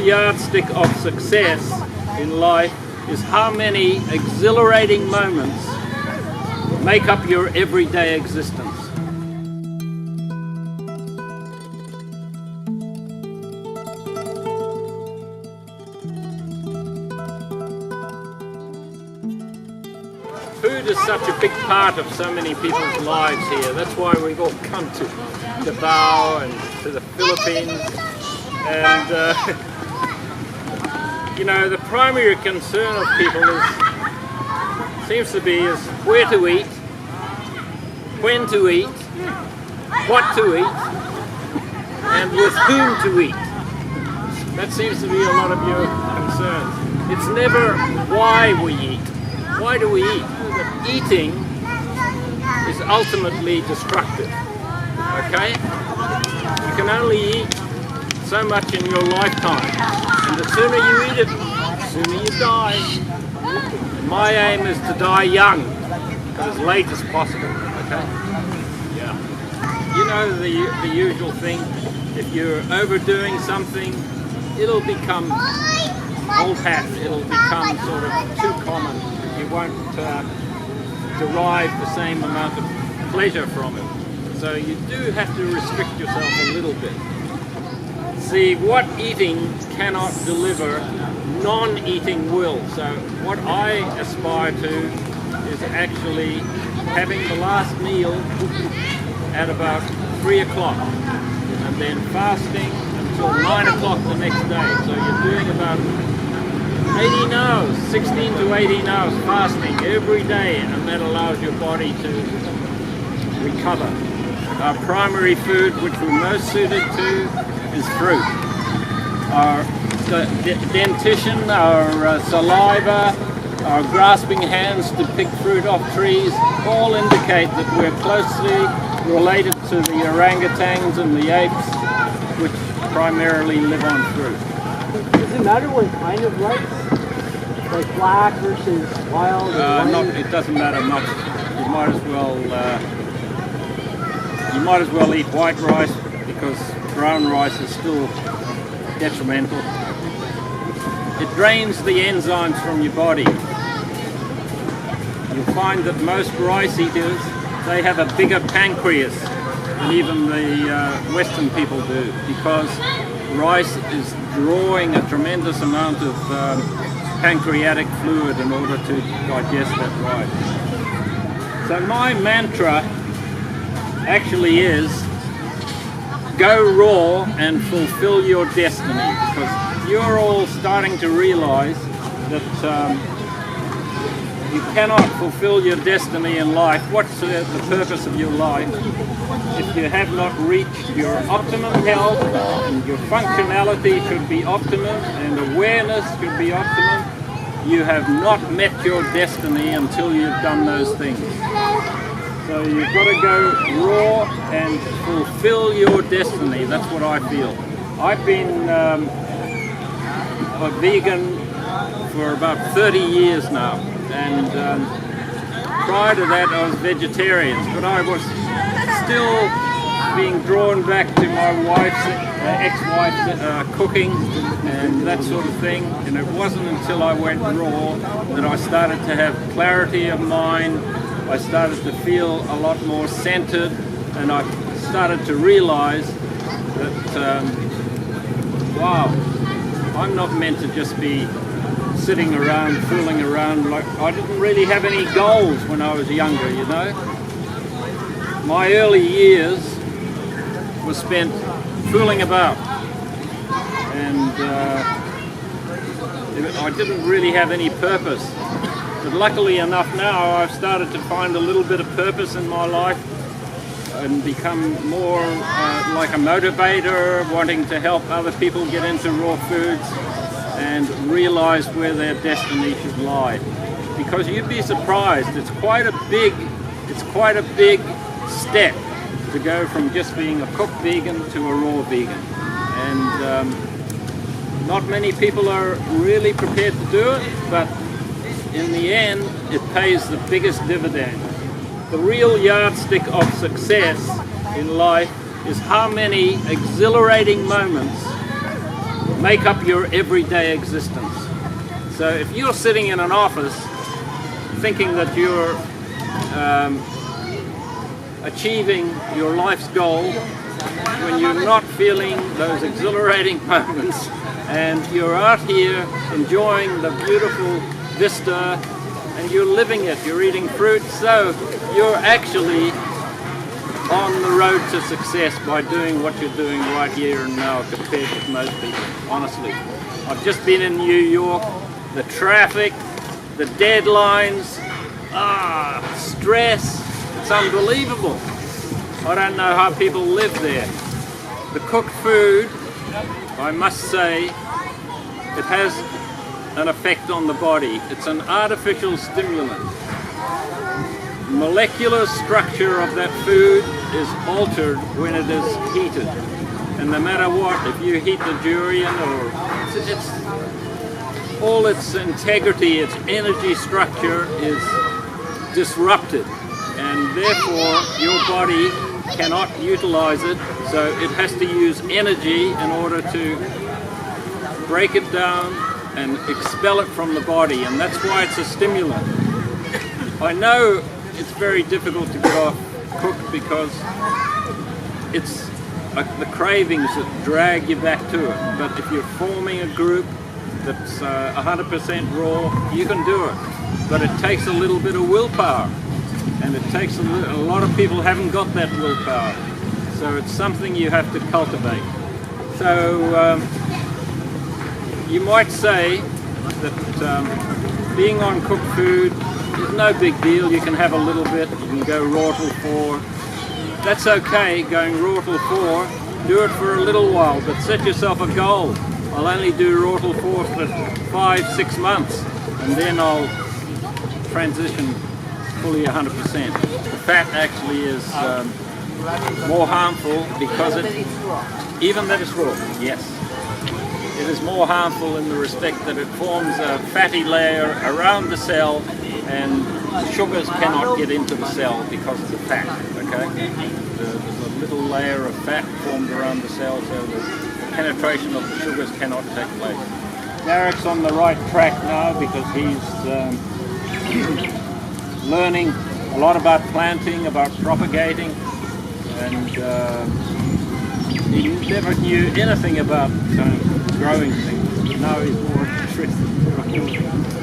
real yardstick of success in life is how many exhilarating moments make up your everyday existence. Food is such a big part of so many people's lives here. That's why we've all come to Davao and to the Philippines. And you know, the primary concern of people seems to be where to eat, when to eat, what to eat, and with whom to eat. That seems to be a lot of your concerns. It's never why we eat. Why do we eat? Eating is ultimately destructive. Okay? You can only eat so much in your lifetime, and the sooner you eat it, the sooner you die. My aim is to die young, as late as possible. Okay? Yeah. You know the usual thing. If you're overdoing something, it'll become old hat. It'll become sort of too common. You won't derive the same amount of pleasure from it. So you do have to restrict yourself a little bit. See, what eating cannot deliver, non-eating will. So what I aspire to is actually having the last meal at about 3 o'clock and then fasting until 9 o'clock the next day. So you're doing about 18 hours, 16 to 18 hours fasting every day, and that allows your body to recover. Our primary food, which we're most suited to, is fruit. Our dentition, our saliva, our grasping hands to pick fruit off trees, all indicate that we're closely related to the orangutans and the apes, which primarily live on fruit. Does it matter what kind of rice? Like black versus wild? It doesn't matter much. You might as well eat white rice, because brown rice is still detrimental. It drains the enzymes from your body. You'll find that most rice eaters, they have a bigger pancreas than even the Western people do, because rice is drawing a tremendous amount of pancreatic fluid in order to digest that rice. So my mantra actually is go raw and fulfill your destiny, because you're all starting to realize that you cannot fulfill your destiny in life. What's the purpose of your life if you have not reached your optimum health, and your functionality should be optimum, and awareness should be optimum? You have not met your destiny until you've done those things. So you've got to go raw and fulfill your destiny. That's what I feel. I've been a vegan for about 30 years now, and prior to that I was vegetarian, but I was still being drawn back to my wife's, ex-wife's cooking and that sort of thing, and it wasn't until I went raw that I started to have clarity of mind. I started to feel a lot more centered, and I started to realize that, wow, I'm not meant to just be sitting around, fooling around. Like, I didn't really have any goals when I was younger, you know. My early years were spent fooling about, and I didn't really have any purpose. But luckily enough now, I've started to find a little bit of purpose in my life and become more like a motivator, wanting to help other people get into raw foods and realize where their destiny should lie. Because you'd be surprised, it's quite a big step to go from just being a cooked vegan to a raw vegan. And not many people are really prepared to do it, but in the end, it pays the biggest dividend. The real yardstick of success in life is how many exhilarating moments make up your everyday existence. So if you're sitting in an office thinking that you're achieving your life's goal, when you're not feeling those exhilarating moments, and you're out here enjoying the beautiful vista and you're living it, you're eating fruit, so you're actually on the road to success by doing what you're doing right here and now compared with most people, honestly. I've just been in New York, the traffic, the deadlines, stress, it's unbelievable. I don't know how people live there. The cooked food, I must say, it has an effect on the body. It's an artificial stimulant. Molecular structure of that food is altered when it is heated. And no matter what, if you heat the durian, or it's all its integrity, its energy structure is disrupted. And therefore your body cannot utilize it, so it has to use energy in order to break it down and expel it from the body, and that's why it's a stimulant. I know it's very difficult to get off cooked because it's the cravings that drag you back to it, but if you're forming a group that's 100% raw, you can do it, but it takes a little bit of willpower. And it takes a lot of people haven't got that willpower, so it's something you have to cultivate. So you might say that being on cooked food is no big deal. You can have a little bit, you can go raw till 4. That's okay, going raw till 4. Do it for a little while, but set yourself a goal. I'll only do raw till 4 for 5-6 months, and then I'll transition fully 100%. The fat actually is more harmful because even that it's raw, yes. It is more harmful in the respect that it forms a fatty layer around the cell, and sugars cannot get into the cell because of the fat, okay? There's a little layer of fat formed around the cell, so the penetration of the sugars cannot take place. Derek's on the right track now because he's learning a lot about planting, about propagating, and he never knew anything about growing things. Now he's more interested in growing things.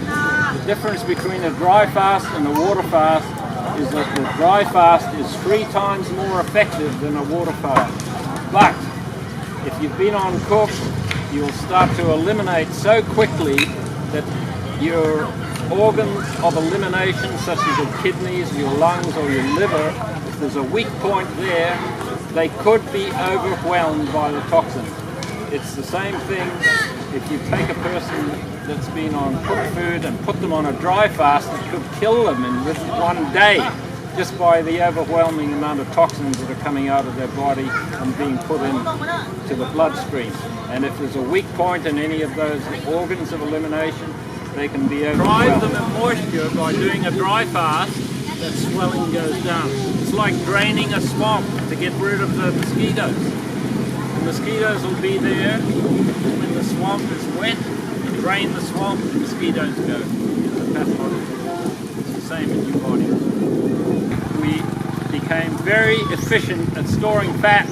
The difference between a dry fast and a water fast is that the dry fast is 3 times more effective than a water fast. But if you've been on cook, you'll start to eliminate so quickly that your organs of elimination, such as your kidneys, your lungs, or your liver, if there's a weak point there, they could be overwhelmed by the toxins. It's the same thing if you take a person that's been on cooked food and put them on a dry fast, it could kill them in within 1 day, just by the overwhelming amount of toxins that are coming out of their body and being put into the bloodstream. And if there's a weak point in any of those organs of elimination, they can be overwhelmed. Drive them in moisture by doing a dry fast, that swelling goes down. It's like draining a swamp to get rid of the mosquitoes. The mosquitoes will be there when the swamp is wet. You drain the swamp, the mosquitoes go. It's pathological. It's the same in your body. We became very efficient at storing fat,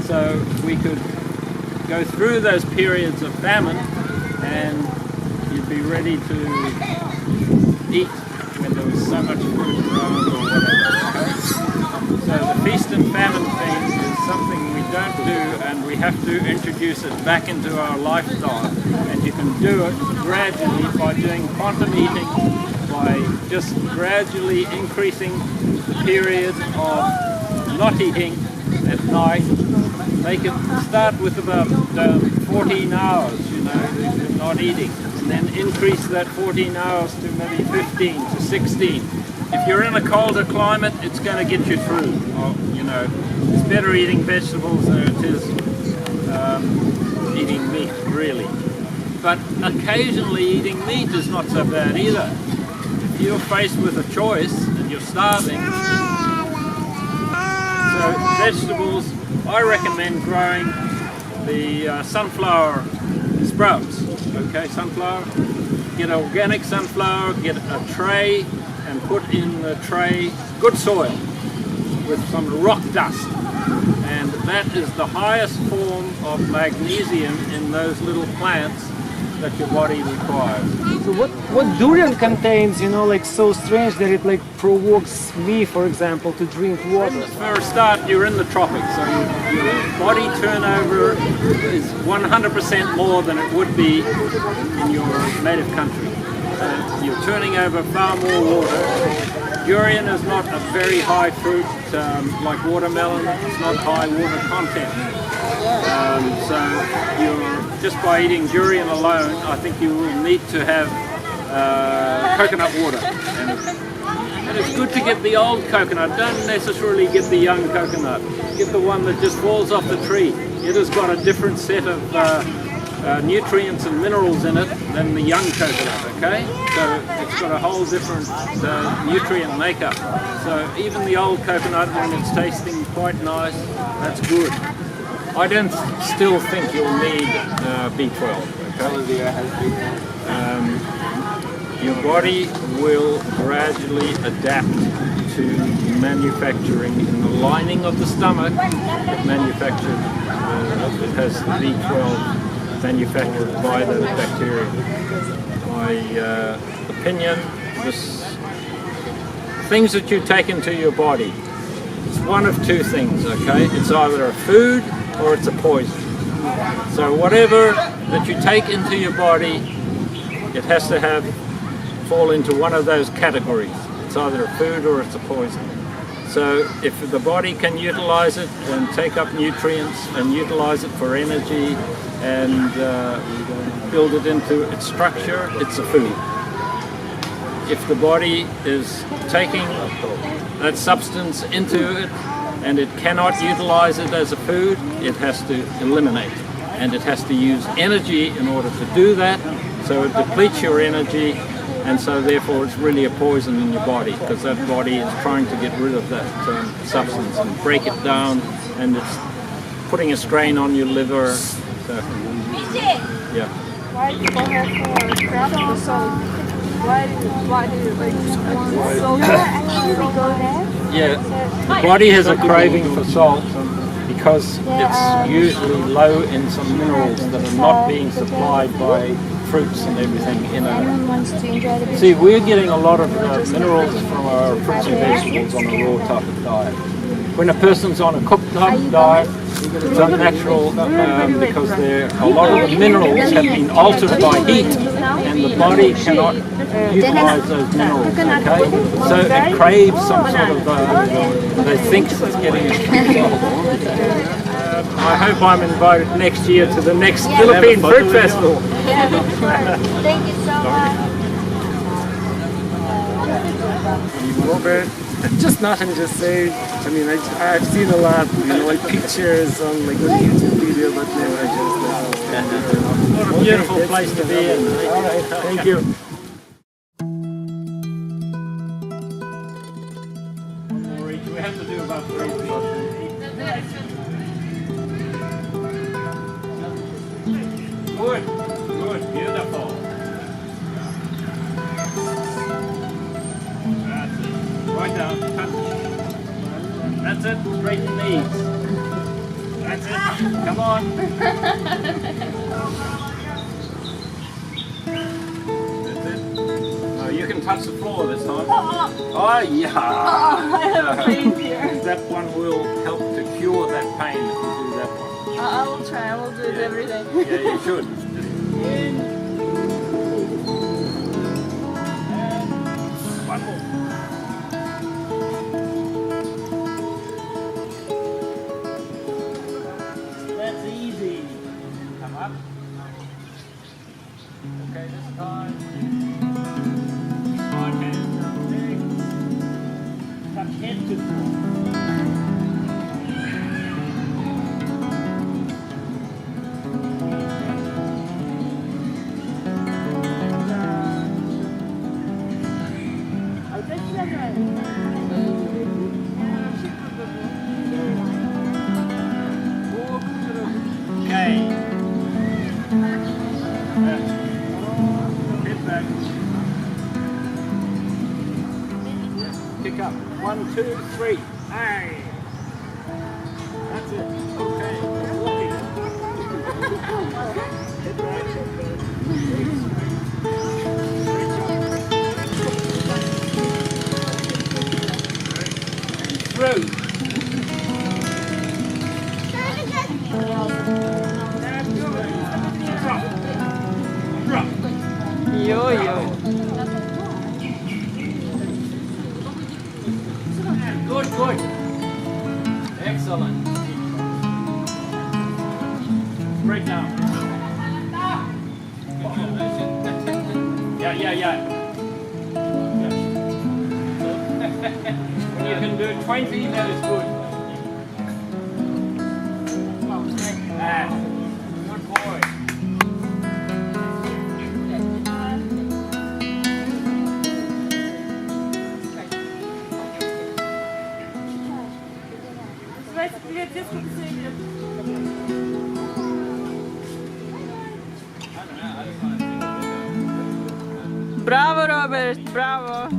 so we could go through those periods of famine and you'd be ready to eat when there was so much food around or whatever, okay? So the feast and famine thing is something we don't do, and we have to introduce it back into our lifestyle. And you can do it gradually by doing quantum eating, by just gradually increasing the period of not eating at night. They can start with about 14 hours, you know, not eating, and then increase that 14 hours to maybe 15 to 16. If you're in a colder climate, it's going to get you through. You know, it's better eating vegetables than it is eating meat, really. But occasionally eating meat is not so bad either. If you're faced with a choice and you're starving, so vegetables, I recommend growing the sunflower sprouts. Okay, sunflower. Get organic sunflower, get a tray and put in the tray good soil with some rock dust. And that is the highest form of magnesium in those little plants that your body requires. So what durian contains, you know, like so strange that it like provokes me, for example, to drink water? For a start, you're in the tropics, so your body turnover is 100% more than it would be in your native country. You're turning over far more water. Durian is not a very high fruit like watermelon. It's not high water content. So you're just by eating durian alone, I think you will need to have coconut water. And it's good to get the old coconut. Don't necessarily get the young coconut. Get the one that just falls off the tree. It has got a different set of nutrients and minerals in it than the young coconut, okay? So it's got a whole different nutrient makeup. So even the old coconut, when it's tasting quite nice, that's good. I don't still think you'll need B12, okay? Your body will gradually adapt to manufacturing in the lining of the stomach. It has the B12 manufactured by the bacteria. My opinion, things that you take into your body, it's one of two things, okay? It's either a food or it's a poison. So whatever that you take into your body, it has to fall into one of those categories. It's either a food or it's a poison. So if the body can utilize it and take up nutrients and utilize it for energy and build it into its structure, it's a food. If the body is taking that substance into it and it cannot utilize it as a food, it has to eliminate it. And it has to use energy in order to do that, so it depletes your energy, and so therefore it's really a poison in your body, because that body is trying to get rid of that substance and break it down, and it's putting a strain on your liver. So, yeah. Why do people have for craft salt? Why do you like want salt? Yeah, the body has a craving for salt because it's usually low in some minerals that are not being supplied by fruits and everything in it. See, we're getting a lot of minerals from our fruits and vegetables on a raw type of diet. When a person's on a cooked type of diet, it's unnatural because a lot of the minerals have been altered by heat, and the body cannot utilize those minerals, okay? So it craves some sort of, they think it's getting a I hope I'm invited next year to the next Philippine Fruit Festival. Thank you so much. Robert, just nothing to say. I mean, I've seen a lot, you know, like pictures on like a YouTube video, but never just. What a beautiful place to be in. All right, thank you. We have to do about 3 feet. Good, good, beautiful. That's it. Right down, touch. That's it, straight the knees. That's it, come on. That's it. No, you can touch the floor this time. Oh, yeah. I have pain here. That one will help to cure that pain if you do that one. I will try. I will do it every day. Yeah, you should. And one more. That's easy. Come up. Okay, this time. Right hand on leg. Touch head to the floor. Okay. pick up. 1, 2, 3. Hey! That's it. Okay. Lucky. Head back, head back. Through. Drop. Drop. Йо-йо. Good, good. Excellent. Break down. Yeah. When you can do 20, that is good. Ah, good boy. Привет, детскому привет. Браво, Роберт, браво.